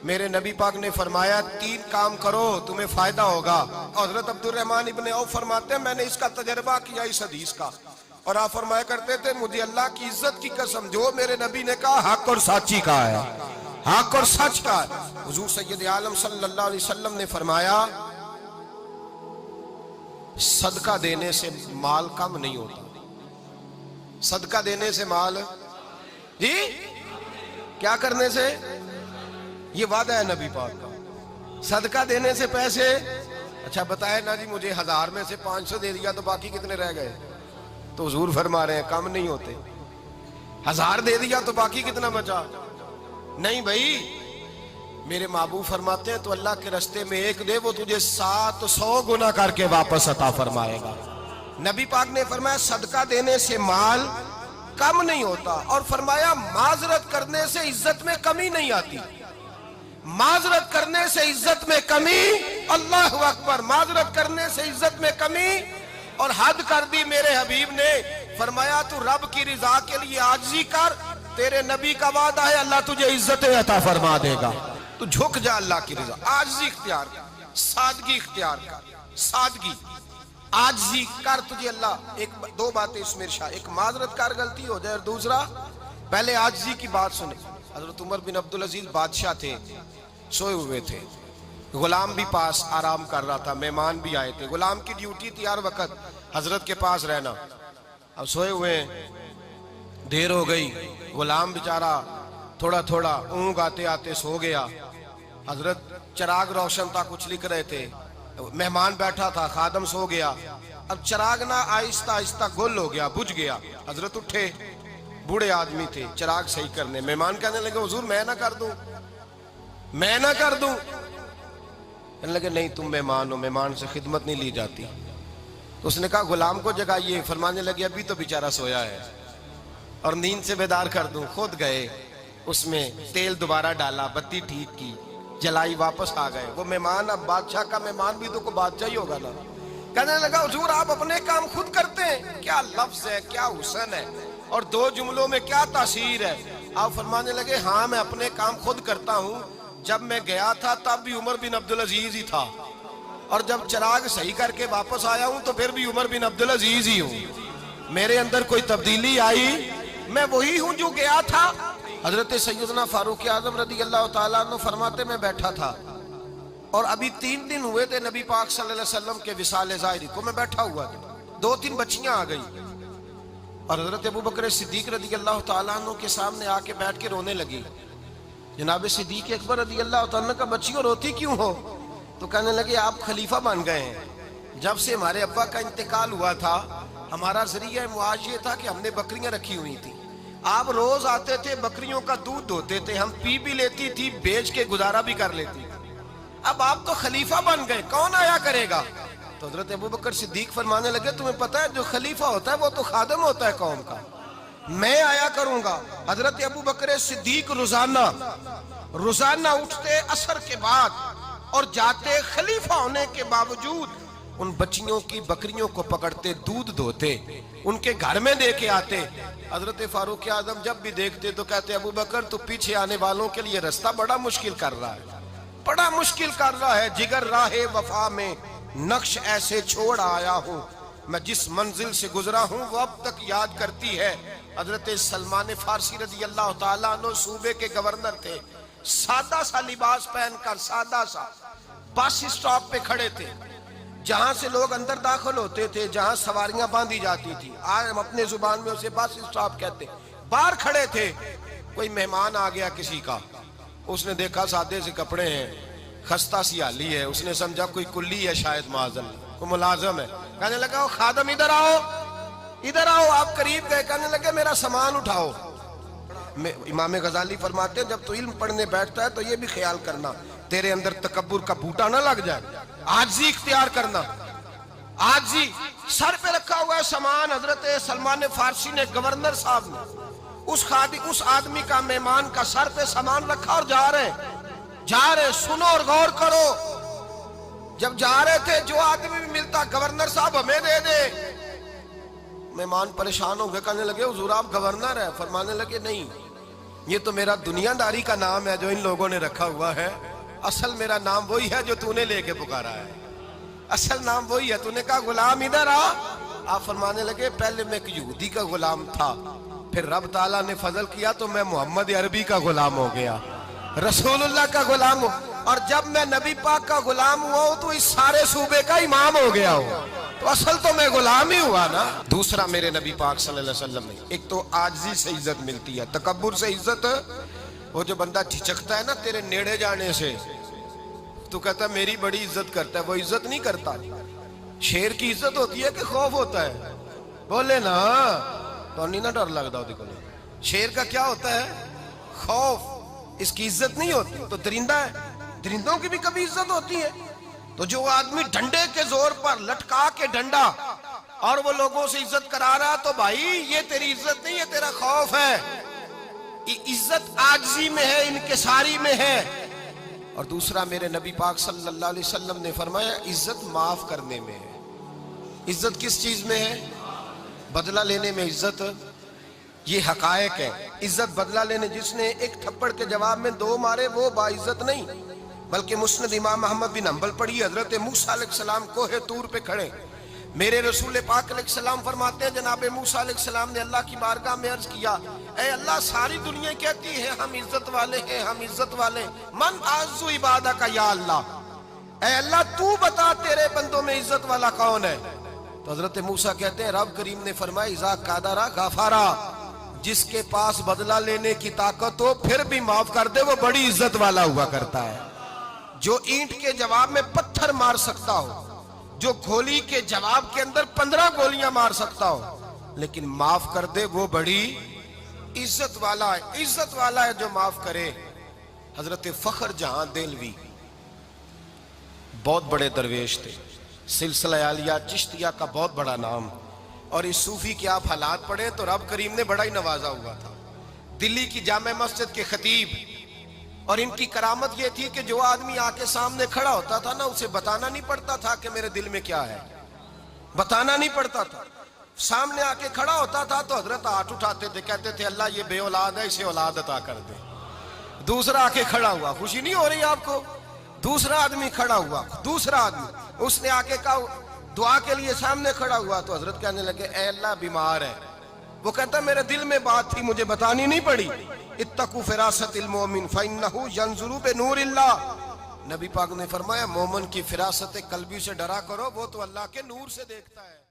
میرے نبی پاک نے فرمایا 3 کام کرو تمہیں فائدہ ہوگا. حضرت عبدالرحمن ابن عوف فرماتے ہیں میں نے اس کا تجربہ کیا اس حدیث کا, اور آپ فرمایا کرتے تھے مجھے اللہ کی عزت کی قسم جو میرے نبی نے کہا حق اور سچی کہا ہے, حق اور سچ کا ہے. حضور سید عالم صلی اللہ علیہ وسلم نے فرمایا صدقہ دینے سے مال کم نہیں ہوتا. صدقہ دینے سے مال جی کیا کرنے سے, یہ وعدہ ہے نبی پاک کا. صدقہ دینے سے پیسے, اچھا بتائے نا جی مجھے 1000 میں سے 500 دے دیا تو باقی کتنے رہ گئے؟ تو حضور فرما رہے ہیں کم نہیں ہوتے. 1000 دے دیا تو باقی کتنا بچا؟ نہیں بھائی, میرے محبوب فرماتے ہیں تو اللہ کے رستے میں 1 دے وہ تجھے 700 گنا کر کے واپس عطا فرمائے گا. نبی پاک نے فرمایا صدقہ دینے سے مال کم نہیں ہوتا, اور فرمایا معذرت کرنے سے عزت میں کمی نہیں آتی. معذرت کرنے سے عزت میں کمی, اللہ اکبر, معذرت کرنے سے عزت میں کمی. اور حد کر دی میرے حبیب نے, فرمایا تو رب کی رضا کے لیے عاجزی کر, تیرے نبی کا وعدہ ہے اللہ تجھے عزت عطا فرما دے گا. تو جھک جا اللہ کی رضا, عاجزی اختیار کر, سادگی اختیار کر, سادگی عاجزی کر, تجھے اللہ 2 باتیں اس میں ارشاد, ایک معذرت کر غلطی ہو جائے, اور دوسرا پہلے عاجزی کی بات سنے. حضرت عمر بن عبدالعزیز بادشاہ تھے, سوئے ہوئے تھے, غلام بھی پاس آرام کر رہا تھا, مہمان بھی آئے تھے. غلام کی ڈیوٹی تھی ہر وقت حضرت کے پاس رہنا. اب سوئے ہوئے ہیں, دیر ہو گئی, غلام بیچارہ تھوڑا تھوڑا اونگ آتے آتے سو گیا. حضرت چراغ روشن تھا, کچھ لکھ رہے تھے, مہمان بیٹھا تھا, خادم سو گیا. اب چراغ نہ آہستہ آہستہ گل ہو گیا, بجھ گیا. حضرت اٹھے, بوڑھے آدمی تھے, چراغ صحیح کرنے. مہمان کہنے لگے حضور میں نہ کر دوں, میں نہ کر دوں. کہنے لگے نہیں تم مہمان ہو, مہمان سے خدمت نہیں لی جاتی. تو اس نے کہا غلام کو جگائیے. فرمانے لگے ابھی تو بیچارہ سویا ہے اور نیند سے بیدار کر دوں. خود گئے, اس میں تیل دوبارہ ڈالا, بتی ٹھیک کی, جلائی, واپس آ گئے. وہ مہمان, اب بادشاہ کا مہمان بھی تو کوئی بادشاہ ہی ہوگا نا. کہنے لگا حضور آپ اپنے کام خود کرتے ہیں, کیا لفظ ہے, کیا حسن ہے, اور 2 جملوں میں کیا تاثیر ہے. آپ فرمانے لگے ہاں میں اپنے کام خود کرتا ہوں. جب میں گیا تھا تب بھی عمر بن عبدالعزیز ہی تھا, اور جب چراغ صحیح کر کے واپس آیا ہوں تو پھر بھی عمر بن عبدالعزیز ہی ہوں. میرے اندر کوئی تبدیلی آئی, میں وہی ہوں جو گیا تھا. حضرت سیدنا فاروق اعظم رضی اللہ تعالیٰ عنہ فرماتے میں بیٹھا تھا, اور ابھی 3 دن ہوئے تھے نبی پاک صلی اللہ علیہ وسلم کے وصال ظاہری کو. میں بیٹھا ہوا تھا, 2-3 بچیاں آ گئی, اور حضرت ابو بکر صدیق رضی اللہ تعالیٰ عنہ کے سامنے آ کے بیٹھ کے رونے لگی. جناب صدیق اکبر رضی اللہ تعالیٰ عنہ کا بچیوں روتی کیوں ہو؟ تو کہنے لگے آپ خلیفہ بن گئے ہیں. جب سے ہمارے ابا کا انتقال ہوا تھا ہمارا ذریعہ معاش یہ تھا کہ ہم نے بکریاں رکھی ہوئی تھی. آپ روز آتے تھے, بکریوں کا دودھ دھوتے تھے, ہم پی بھی لیتی تھی, بیچ کے گزارا بھی کر لیتی. اب آپ تو خلیفہ بن گئے, کون آیا کرے گا؟ تو حضرت ابو بکر صدیق فرمانے لگے تمہیں پتہ ہے جو خلیفہ ہوتا ہے وہ تو خادم ہوتا ہے قوم کا, میں آیا کروں گا. حضرت ابو بکر صدیق روزانہ اٹھتے عصر کے بعد اور جاتے, خلیفہ ہونے کے باوجود ان بچیوں کی بکریوں کو پکڑتے, دودھ دھوتے, ان کے گھر میں دے کے آتے. حضرت فاروق اعظم جب بھی دیکھتے تو کہتے ابو بکر تو پیچھے آنے والوں کے لیے رستہ بڑا مشکل کر رہا ہے, بڑا مشکل کر رہا ہے. جگر راہ وفا میں نقش ایسے چھوڑ آیا ہوں, میں جس منزل سے گزرا ہوں وہ اب تک یاد کرتی ہے. حضرت سلمان فارسی رضی اللہ تعالیٰ عنہ صوبے کے گورنر تھے, سادہ سا لباس پہن کر, سادہ سا, بس اسٹاپ پہ کھڑے تھے, جہاں سے لوگ اندر داخل ہوتے تھے, جہاں سواریاں باندھی جاتی تھی, آج ہم اپنے زبان میں اسے بس اسٹاپ کہتے. باہر کھڑے تھے, کوئی مہمان آ گیا کسی کا, اس نے دیکھا سادے سے کپڑے ہیں, خستہ سی حالی ہے, اس نے سمجھا کوئی کلی ہے شاید, معاذ اللہ کوئی ملازم ہے. کہنے لگا خادم ادھر آؤ, ادھر آؤ. آپ قریب گئے, کہنے لگے میرا سامان اٹھاؤ. امام غزالی فرماتے ہیں جب تو علم پڑھنے بیٹھتا ہے تو یہ بھی خیال کرنا تیرے اندر تکبر کا بوٹا نہ لگ جائے, عاجزی اختیار کرنا. عاجزی, سر پہ رکھا ہوا ہے سامان. حضرت سلمان فارسی نے, گورنر صاحب نے, اس آدمی کا, مہمان کا سر پہ سامان رکھا اور جا رہے. سنو اور غور کرو. جب جا رہے تھے جو آدمی بھی ملتا گورنر صاحب ہمیں دے دے. مہمان پریشان ہو گئے, کہنے لگے حضور آپ گورنر ہیں؟ فرمانے لگے نہیں, یہ تو میرا دنیا داری کا نام ہے جو ان لوگوں نے رکھا ہوا ہے، اصل میرا نام وہی ہے جو تو نے لے کے پکارا ہے، اصل نام وہی ہے۔ تو نے کہا غلام ادھر آ، آپ فرمانے لگے پہلے میں ایک یہودی کا غلام تھا، پھر رب تعالیٰ نے فضل کیا تو میں محمد عربی کا غلام ہو گیا، رسول اللہ کا غلام ہوں، اور جب میں نبی پاک کا غلام ہوا ہوں تو اس سارے صوبے کا امام ہو گیا ہوں، تو اصل تو میں غلام ہی ہوا نا۔ دوسرا میرے نبی پاک صلی اللہ علیہ وسلم نے، ایک تو عاجزی سے عزت ملتی ہے، تکبر سے عزت، وہ جو بندہ جھجکتا ہے نا تیرے نیڑے جانے سے، تو کہتا ہے میری بڑی عزت کرتا ہے، وہ عزت نہیں کرتا۔ شیر کی عزت ہوتی ہے کہ خوف ہوتا ہے؟ بولے نا، تو نہیں نہ ڈر لگتا ہوتی کو۔ شیر کا کیا ہوتا ہے؟ خوف، اس کی عزت نہیں ہوتی۔ تو درندہ ہے، درندوں کی بھی کبھی عزت ہوتی ہے؟ تو جو آدمی ڈنڈے کے زور پر لٹکا کے ڈنڈا اور وہ لوگوں سے عزت کرا رہا، تو بھائی یہ تیری عزت نہیں، یہ تیرا خوف ہے۔ عزت عاجزی میں ہے، انکساری میں ہے۔ اور دوسرا میرے نبی پاک صلی اللہ علیہ وسلم نے فرمایا عزت معاف کرنے میں ہے۔ عزت کس چیز میں ہے؟ بدلہ لینے میں عزت، یہ حقائق ہے۔ عزت بدلہ لینے، جس نے ایک تھپڑ کے جواب میں 2 مارے وہ باعزت نہیں، بلکہ مسند امام احمد بن حنبل پڑھی، حضرت موسیٰ علیہ السلام کوہ طور پہ کھڑے، میرے رسول پاک علیہ السلام فرماتے ہیں جناب موسیٰ علیہ السلام نے اللہ کی بارگاہ میں عرض کیا، اے اللہ ساری دنیا کہتی ہے ہم عزت والے ہیں، ہم عزت والے، من اعز عبادک یا اللہ، اے اللہ تو بتا تیرے بندوں میں عزت والا کون ہے؟ تو حضرت موسیٰ کہتے ہیں رب کریم نے فرمایا اذا قادرا غفارا، جس کے پاس بدلہ لینے کی طاقت ہو پھر بھی معاف کر دے وہ بڑی عزت والا ہوا کرتا ہے۔ جو اینٹ کے جواب میں پتھر مار سکتا ہو، جو گولی کے جواب کے اندر 15 گولیاں مار سکتا ہو لیکن معاف کر دے وہ بڑی عزت والا ہے۔ عزت والا ہے جو معاف کرے۔ حضرت فخر جہاں دہلوی بہت بڑے درویش تھے، سلسلہ عالیہ چشتیہ کا بہت بڑا نام، اور اس صوفی کے آپ حالات پڑھیں تو رب کریم نے بڑا ہی نوازا ہوا تھا۔ دلی کی جامع مسجد کے خطیب، اور ان کی کرامت یہ تھی کہ جو آدمی آ کے سامنے کھڑا ہوتا تھا نا اسے بتانا نہیں پڑتا تھا کہ میرے دل میں کیا ہے، بتانا نہیں پڑتا تھا۔ سامنے آ کے کھڑا ہوتا تھا تو حضرت ہاتھ اٹھاتے تھے، کہتے تھے اللہ یہ بے اولاد ہے اسے اولاد عطا کر دے۔ دوسرا آ کے کھڑا ہوا، خوشی نہیں ہو رہی آپ کو؟ دوسرا آدمی کھڑا ہوا، دوسرا آدمی، اس نے آ کے کہا دعا کے لیے سامنے کھڑا ہوا تو حضرت کہنے لگے اے اللہ بیمار ہے، وہ کہتا میرے دل میں بات تھی مجھے بتانی نہیں پڑی، اتقوا فراست المومن فإنہ ینظر بنور اللہ، نبی پاک نے فرمایا مومن کی فراست قلبی سے ڈرا کرو، وہ تو اللہ کے نور سے دیکھتا ہے۔